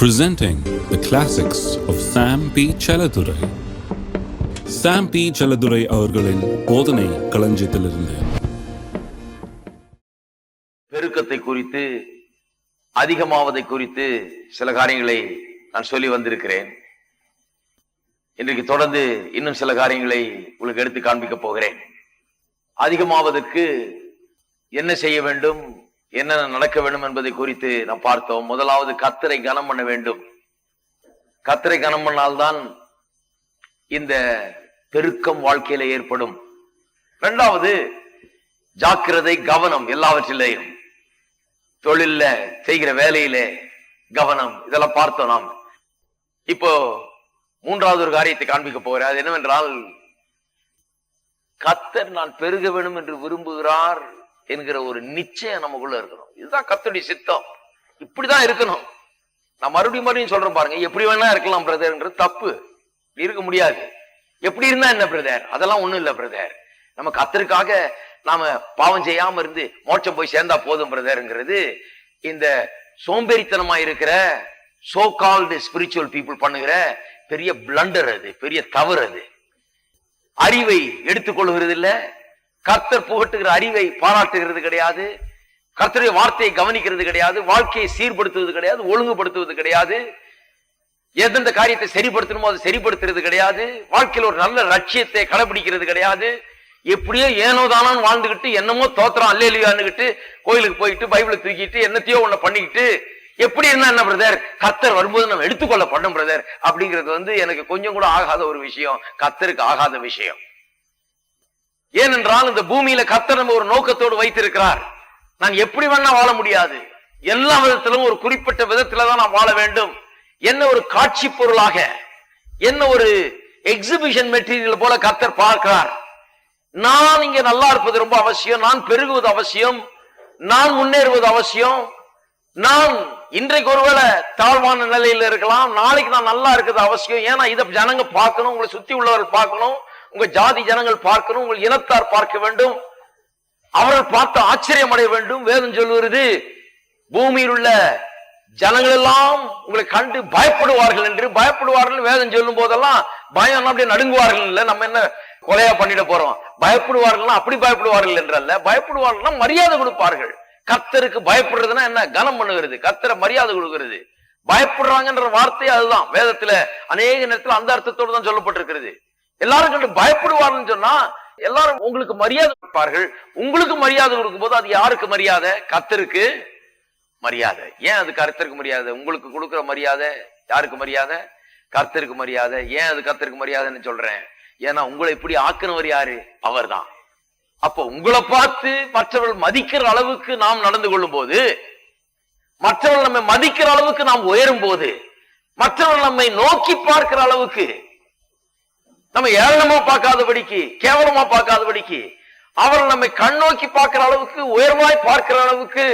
Presenting the classics of Sam P. Chaladurai. Sam P. Chaladurai அவர்களின் போதனை களஞ்சியத்திலிருந்து பெருக்கத்தை குறித்து, அதிகமாவதை குறித்து சில காரியங்களை நான் சொல்லி வந்திருக்கிறேன். இன்றைக்கு தொடர்ந்து இன்னும் சில காரியங்களை உங்களுக்கு எடுத்து காண்பிக்க போகிறேன். அதிகமாவதற்கு என்ன செய்ய வேண்டும், என்ன நடக்க வேண்டும் என்பதை குறித்து நாம் பார்த்தோம். முதலாவது, கர்த்தரை கனம் பண்ண வேண்டும். கர்த்தரை கனம் பண்ணால்தான் இந்த பெருக்கம் வாழ்க்கையில ஏற்படும். இரண்டாவது, ஜாக்கிரதை, கவனம். எல்லாவற்றிலேயும், தொழில செய்கிற வேலையிலே கவனம். இதெல்லாம் பார்த்தோம் நாம். இப்போ மூன்றாவது ஒரு காரியத்தை காண்பிக்க போகிறேன். அது என்னவென்றால், கர்த்தர் நான் பெருக வேண்டும் என்று விரும்புகிறார் என்கிற ஒரு நிச்சயம் நமக்குள்ள இருக்கணும். இதுதான் கர்த்தருடைய சித்தம். இப்படிதான் இருக்கணும். நான் மறுபடியும் சொல்றேன் பாருங்க. எப்படி வேணா இருக்கலாம் பிரதர்ன்றது தப்பு. இருக்க முடியாது. எப்படி இருந்தா என்ன பிரதர்? அதெல்லாம் ஒண்ணும் இல்ல பிரதர். நம்ம கர்த்தருக்காக நாம பாவம் செய்யாம இருந்து மோட்சம் போய் சேர்ந்தா போதும் பிரதர்ங்கிறது இந்த சோம்பேறித்தனமா இருக்கிற சோ கால்டு ஸ்பிரிச்சுவல் பீப்புள் பண்ணுகிற பெரிய பிளண்டர். அது பெரிய தவறு. அது அறிவை எடுத்துக்கொள்கிறது இல்ல. கர்த்தர் புகட்டுகிற அறிவை பாராட்டுகிறது கிடையாது. கர்த்தருடைய வார்த்தையை கவனிக்கிறது கிடையாது. வாழ்க்கையை சீர்படுத்துவது கிடையாது. ஒழுங்குபடுத்துவது கிடையாது. எந்தெந்த காரியத்தை சரிப்படுத்தணுமோ அதை சரிப்படுத்துறது கிடையாது. வாழ்க்கையில் ஒரு நல்ல லட்சியத்தை கடைபிடிக்கிறது கிடையாது. எப்படியோ ஏனோதானு வாழ்ந்துகிட்டு, என்னமோ தோத்திரம் அல்லேலியான்னுகிட்டு கோயிலுக்கு போயிட்டு பைபிளை தூக்கிட்டு என்னத்தையோ ஒண்ணு பண்ணிக்கிட்டு, எப்படி இருந்தா என்ன பிரதர், கர்த்தர் வரும்போது நம்ம எடுத்துக்கொள்ள பண்ணோம் பிரதர் அப்படிங்கிறது எனக்கு கொஞ்சம் கூட ஆகாத ஒரு விஷயம். கர்த்தருக்கு ஆகாத விஷயம். ஏனென்றால் இந்த பூமியில கர்த்தர் நம்ம ஒரு நோக்கத்தோடு வைத்திருக்கிறார். நான் எப்படி வேணா வாழ முடியாது. எல்லா விதத்திலும் ஒரு குறிப்பிட்ட விதத்துலதான் நான் வாழ வேண்டும். என்ன ஒரு காட்சி பொருளாக, என்ன ஒரு எக்ஸிபிஷன் மெட்டீரியல் போல கர்த்தர் பார்க்கிறார். நான் இங்க நல்லா இருப்பது ரொம்ப அவசியம். நான் பெருகுவது அவசியம். நான் முன்னேறுவது அவசியம். நான் இன்றைக்கு ஒருவேளை தாழ்வான நிலையில இருக்கலாம், நாளைக்கு நான் நல்லா இருக்கிறது அவசியம். ஏன்னா இதை ஜனங்க பார்க்கணும், உங்களை சுத்தி உள்ளவர்கள் பார்க்கணும், உங்க ஜாதி ஜனங்கள் பார்க்கணும், உங்கள் இனத்தார் பார்க்க வேண்டும், அவர்கள் பார்த்து ஆச்சரியம் அடைய வேண்டும். வேதம் சொல்லுகிறது, பூமியில் உள்ள ஜனங்கள் எல்லாம் உங்களை கண்டு பயப்படுவார்கள் என்று. பயப்படுவார்கள் வேதம் சொல்லும் போதெல்லாம் பயம் அப்படியே நடுங்குவார்கள் இல்ல. நம்ம என்ன கொலையா பண்ணிட போறோம்? பயப்படுவார்கள் அப்படி பயப்படுவார்கள் என்றல்ல. பயப்படுவார்கள் மரியாதை கொடுப்பார்கள். கர்த்தருக்கு பயப்படுறதுன்னா என்ன? கனம் பண்ணுகிறது, கர்த்தரை மரியாதை கொடுக்கிறது. பயப்படுறாங்கன்ற வார்த்தை அதுதான் வேதத்துல அநேக நேரத்தில் அந்த அர்த்தத்தோடு தான் சொல்லப்பட்டிருக்கிறது. எல்லாரும் கண்டு பயப்படுவார்கள் சொன்னா எல்லாரும் உங்களுக்கு மரியாதை கொடுப்பார்கள். உங்களுக்கு மரியாதை கொடுக்கும் போது அது யாருக்கு மரியாதை? கர்த்தருக்கு மரியாதை. ஏன் அது கர்த்தருக்கு மரியாதை? உங்களுக்கு கொடுக்கிற மரியாதை யாருக்கு மரியாதை? கர்த்தருக்கு மரியாதை. ஏன் அது கர்த்தருக்கு மரியாதைன்னு சொல்றேன்? ஏன்னா உங்களை இப்படி ஆக்குனவர் யாரு? அவர் தான். அப்போ உங்களை பார்த்து மற்றவர்கள் மதிக்கிற அளவுக்கு நாம் நடந்து கொள்ளும் போது, மற்றவர்கள் நம்மை மதிக்கிற அளவுக்கு நாம் உயரும் போது, மற்றவர்கள் நம்மை நோக்கி பார்க்கிற அளவுக்கு, நம்ம ஏளனமா பார்க்காதபடிக்கு, கேவலமா பார்க்காதபடிக்கு, அவர்கள் நம்மை கண்ணோக்கி பார்க்கிற அளவுக்கு, உயர்வாய் பார்க்கிற அளவுக்கு,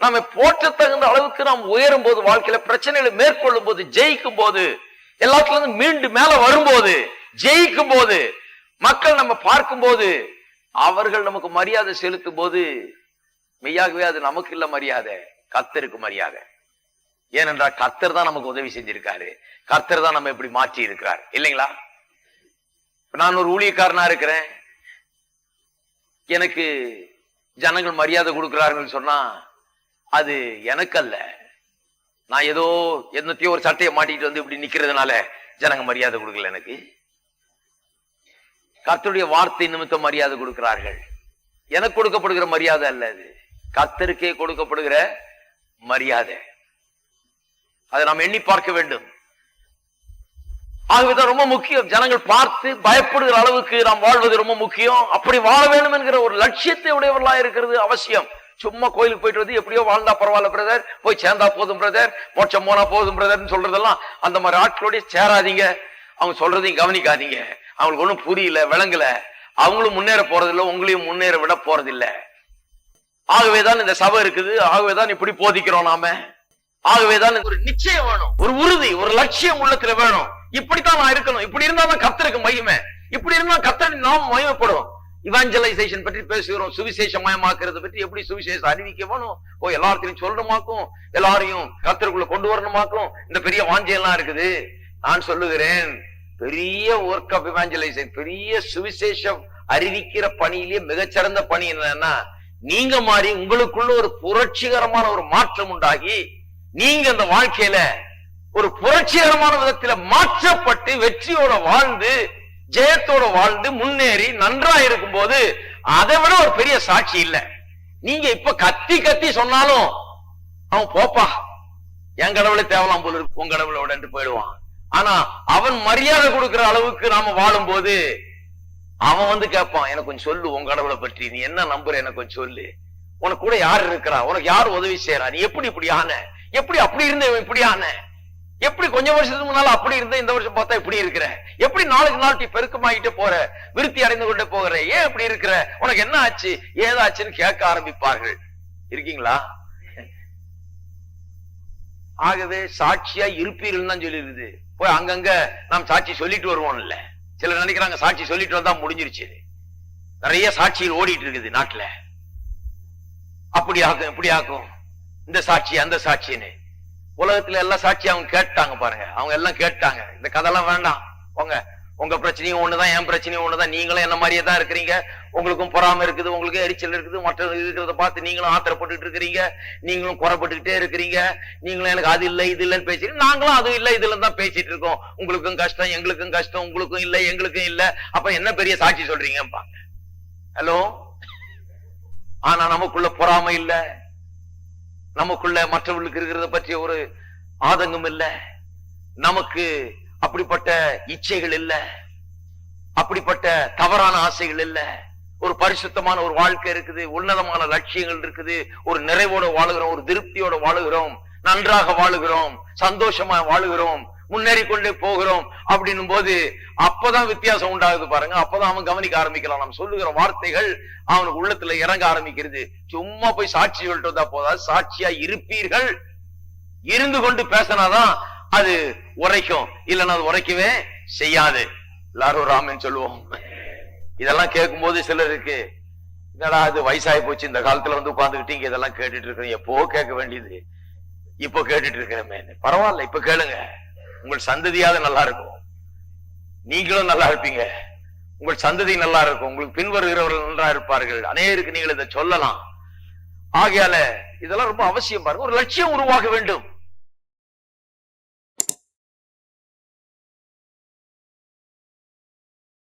நம்மை போற்ற தகுந்த அளவுக்கு நாம் உயரும் போது, வாழ்க்கையில பிரச்சனைகளை மேற்கொள்ளும் போது, ஜெயிக்கும் போது, எல்லாத்துல இருந்து மீண்டு மேல வரும்போது, ஜெயிக்கும் போது, மக்கள் நம்ம பார்க்கும் போது, அவர்கள் நமக்கு மரியாதை செலுத்தும் போது, மெய்யாகவே அது நமக்கு இல்ல மரியாதை, கர்த்தருக்கு மரியாதை. ஏனென்றால் கர்த்தர் தான் நமக்கு உதவி செஞ்சிருக்காரு. கர்த்தர் தான் நம்ம இப்படி மாற்றி இருக்கிறார் இல்லைங்களா? நான் ஒரு ஊழியக்காரனா இருக்கிறேன். எனக்கு ஜனங்கள் மரியாதை கொடுக்கிறார்கள் சொன்னா அது எனக்கு அல்ல. நான் ஏதோ என்னத்தையோ ஒரு சட்டையை மாட்டிட்டு வந்து இப்படி நிக்கிறதுனால ஜனங்க மரியாதை கொடுக்கல. எனக்கு கர்த்தருடைய வார்த்தை நிமித்தம் மரியாதை கொடுக்கிறார்கள். எனக்கு கொடுக்கப்படுகிற மரியாதை அல்ல, அது கர்த்தருக்கே கொடுக்கப்படுகிற மரியாதை. அதை நாம் எண்ணி பார்க்க வேண்டும். ஆகவேதான் ரொம்ப முக்கியம். ஜனங்கள் பார்த்து பயப்படுகிற அளவுக்கு நாம் வாழ்வது ரொம்ப முக்கியம். அப்படி வாழ வேண்டும் என்கிற ஒரு லட்சியத்தை உடையவர்களா இருக்கிறது அவசியம். சும்மா கோயிலுக்கு போயிட்டு வந்து எப்படியோ வாழ்ந்தா பரவாயில்ல பிரதர், போய் சேர்ந்தா போதும் பிரதர், மோட்சம் போனா போதும் பிரதர்ன்னு சொல்றதெல்லாம் அந்த மாதிரி ஆட்களோடய சேராதீங்க. அவங்க சொல்றதையும் கவனிக்காதீங்க. அவங்களுக்கு ஒன்றும் புரியல, விளங்கல. அவங்களும் முன்னேற போறதில்லை, உங்களையும் முன்னேற விட போறதில்லை. ஆகவேதான் இந்த சபை இருக்குது. ஆகவேதான் இப்படி போதிக்கிறோம் நாம. ஆகவேதான் ஒரு நிச்சயம் வேணும், ஒரு உறுதி, ஒரு லட்சியம் உள்ளத்துல வேணும். இப்படித்தான் நான் இருக்கணும், இப்படி இருந்தா தான் கர்த்தருக்கு மகிமை, இப்படி இருந்தா கர்த்தரின் நாம் மகிமைப்படும். இவாஞ்சலைசேஷன் பற்றி பேசுகிறோம். சுவிசேஷமயமாக்குறது பற்றி, எப்படி சுவிசேஷம் அறிவிக்க வேணும், எல்லாத்தையும் சொல்லணுமாக்கும், எல்லாரையும் கர்த்தருக்குள்ள கொண்டு வரணுமாக்கும், இந்த பெரிய வாஞ்சையெல்லாம் இருக்குது. நான் சொல்லுகிறேன், பெரிய ஒர்க் ஆஃப் இவாஞ்சலைசேஷன், பெரிய சுவிசேஷம் அறிவிக்கிற பணியிலேயே மிகச்சிறந்த பணி என்னன்னா, நீங்க மாறி உங்களுக்குள்ள ஒரு புரட்சிகரமான ஒரு மாற்றம் உண்டாகி, நீங்க அந்த வாழ்க்கையில ஒரு புரட்சிகரமான விதத்துல மாற்றப்பட்டு வெற்றியோட வாழ்ந்து ஜெயத்தோட வாழ்ந்து முன்னேறி நன்றா இருக்கும் போது அதை விட ஒரு பெரிய சாட்சி இல்ல. நீங்க இப்ப கத்தி கத்தி சொன்னாலும் அவன் போப்பா என் கடவுளை தேவலாம் போல இருக்கு, உன் கடவுளோட போயிடுவான். ஆனா அவன் மரியாதை கொடுக்கிற அளவுக்கு நாம வாழும் போது அவன் வந்து கேட்பான், எனக்கு கொஞ்சம் சொல்லு உன் கடவுளை பற்றி, நீ என்ன நம்புற, எனக்கு கொஞ்சம் சொல்லு, உனக்கு கூட யார் இருக்கிறா, உனக்கு யார் உதவி செய்யறா, நீ எப்படி இப்படி ஆன, எப்படி அப்படி இருந்த இப்படி ஆன, எப்படி கொஞ்சம் வருஷத்துக்கு முன்னால அப்படி இருந்த இந்த வருஷம் பார்த்தா இப்படி இருக்கிற, எப்படி நாளுக்கு நாள் பெருக்கமாகிட்டு போற, விருத்தி அடைந்து கொண்டே போகிற, ஏன் இப்படி இருக்கிற, உனக்கு என்ன ஆச்சு ஏதாச்சுன்னு கேட்க ஆரம்பிப்பார்கள். இருக்கீங்களா? ஆகவே சாட்சியா இருப்பீர்கள் தான் சொல்லிருக்குது. போய் அங்கங்க நாம் சாட்சி சொல்லிட்டு வருவோம் இல்ல, சிலர் நினைக்கிறாங்க சாட்சி சொல்லிட்டு வந்தா முடிஞ்சிருச்சு. நிறைய சாட்சிகள் ஓடிட்டு இருக்குது நாட்டுல, அப்படி ஆகும் இப்படி ஆகும், இந்த சாட்சி அந்த சாட்சின்னு. உலகத்துல எல்லா சாட்சி அவங்க கேட்டாங்க பாருங்க, அவங்க எல்லாம் கேட்டாங்க. இந்த கதையெல்லாம் வேண்டாம், உங்க பிரச்சனையும் ஒண்ணுதான், என் பிரச்சனையும் ஒண்ணுதான், நீங்களும் என்ன மாதிரியே தான் இருக்கிறீங்க, உங்களுக்கும் பொறாம இருக்குது, உங்களுக்கு எரிச்சல் இருக்குது, மற்ற இருக்கிறத பார்த்து நீங்களும் ஆத்திரப்பட்டு இருக்கிறீங்க, நீங்களும் குறைப்பட்டுக்கிட்டே இருக்கிறீங்க, நீங்களும் எனக்கு அது இல்லை இது இல்லைன்னு பேசிட்டு, நாங்களும் அது இல்லை இதுல தான் பேசிட்டு இருக்கோம், உங்களுக்கும் கஷ்டம் எங்களுக்கும் கஷ்டம், உங்களுக்கும் இல்லை எங்களுக்கும் இல்லை, அப்ப என்ன பெரிய சாட்சி சொல்றீங்கப்பாங்க. ஹலோ, ஆனா நமக்குள்ள பொறாமை இல்ல, நமக்குள்ள மற்றவர்களுக்கு இருக்கிறத பற்றிய ஒரு ஆதங்கம் இல்ல, நமக்கு அப்படிப்பட்ட இச்சைகள் இல்ல, அப்படிப்பட்ட தவறான ஆசைகள் இல்ல, ஒரு பரிசுத்தமான ஒரு வாழ்க்கை இருக்குது, உன்னதமான லட்சியங்கள் இருக்குது, ஒரு நிறைவோட வாழுகிறோம், ஒரு திருப்தியோட வாழுகிறோம், நன்றாக வாழுகிறோம், சந்தோஷமா வாழுகிறோம், முன்னேறி கொண்டே போகிறோம். அப்படின்னும் போது அப்பதான் வித்தியாசம் உண்டாகுது பாருங்க. அப்பதான் அவன் கவனிக்க ஆரம்பிக்கலாம், நம்ம சொல்லுகிற வார்த்தைகள் அவனுக்கு உள்ளத்துல இறங்க ஆரம்பிக்கிறது. சும்மா போய் சாட்சி சொல்லிட்டு வந்தா போதாது, சாட்சியா இருப்பீர்கள், இருந்து கொண்டு பேசினாதான் அது உரைக்கும், இல்லைன்னா அது உரைக்கவே செய்யாது. எல்லாரும் ராமன் சொல்லுவோம். இதெல்லாம் கேட்கும் போது சிலருக்கு என்னடா அது வயசாகி போச்சு, இந்த காலத்துல வந்து உட்கார்ந்துக்கிட்டீங்க இதெல்லாம் கேட்டுட்டு இருக்கிறீங்க, எப்போ கேட்க வேண்டியது இப்போ கேட்டுட்டு இருக்கிறேன். பரவாயில்ல, இப்ப கேளுங்க, உங்கள் சந்ததியாவது நல்லா இருக்கும், நீங்களும் நல்லா இருப்பீங்க, உங்கள் சந்ததி நல்லா இருக்கும், உங்களுக்கு பின்வருகிறவர்கள் நல்லா இருப்பார்கள், அநேகருக்கு நீங்கள் இதை சொல்லலாம். ஆகையால இதெல்லாம் ரொம்ப அவசியம். பாருங்க, ஒரு லட்சியம் உருவாக வேண்டும்.